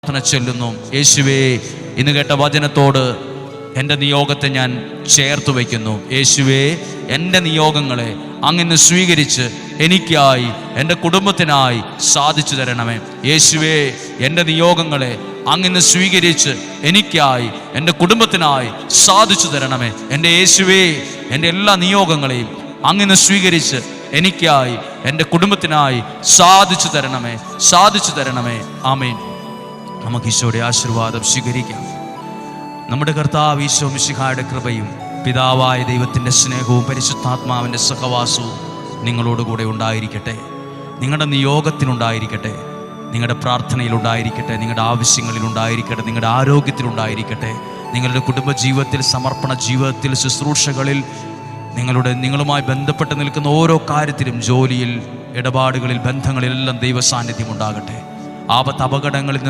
പ്രാർത്ഥന ചൊല്ലുന്നു. യേശുവേ, ഇന്ന് കേട്ട വചനത്തോട് എൻ്റെ നിയോഗത്തെ ഞാൻ ചേർത്ത് വയ്ക്കുന്നു. യേശുവേ, എൻ്റെ നിയോഗങ്ങളെ അങ്ങിന്ന് സ്വീകരിച്ച് എനിക്കായി എൻ്റെ കുടുംബത്തിനായി സാധിച്ചു തരണമേ. യേശുവേ, എൻ്റെ നിയോഗങ്ങളെ അങ്ങിന്ന് സ്വീകരിച്ച് എനിക്കായി എൻ്റെ കുടുംബത്തിനായി സാധിച്ചു തരണമേ. എൻ്റെ യേശുവേ, എൻ്റെ എല്ലാ നിയോഗങ്ങളെയും അങ്ങിന്ന് സ്വീകരിച്ച് എനിക്കായി എൻ്റെ കുടുംബത്തിനായി സാധിച്ചു തരണമേ, സാധിച്ചു തരണമേ. ആമേൻ. നമുക്ക് ഈശോയുടെ ആശീർവാദം സ്വീകരിക്കാം. നമ്മുടെ കർത്താവ് ഈശോ മിശിഹായുടെ കൃപയും പിതാവായ ദൈവത്തിൻ്റെ സ്നേഹവും പരിശുദ്ധാത്മാവിൻ്റെ സഹവാസവും നിങ്ങളോടുകൂടെ ഉണ്ടായിരിക്കട്ടെ. നിങ്ങളുടെ നിയോഗത്തിലുണ്ടായിരിക്കട്ടെ, നിങ്ങളുടെ പ്രാർത്ഥനയിലുണ്ടായിരിക്കട്ടെ, നിങ്ങളുടെ ആവശ്യങ്ങളിലുണ്ടായിരിക്കട്ടെ, നിങ്ങളുടെ ആരോഗ്യത്തിലുണ്ടായിരിക്കട്ടെ, നിങ്ങളുടെ കുടുംബജീവിതത്തിൽ, സമർപ്പണ ജീവിതത്തിൽ, ശുശ്രൂഷകളിൽ, നിങ്ങളുമായി ബന്ധപ്പെട്ട് നിൽക്കുന്ന ഓരോ കാര്യത്തിലും, ജോലിയിൽ, ഇടപാടുകളിൽ, ബന്ധങ്ങളിലെല്ലാം ദൈവ സാന്നിധ്യം ഉണ്ടാകട്ടെ. ആപത്ത് അപകടങ്ങളിൽ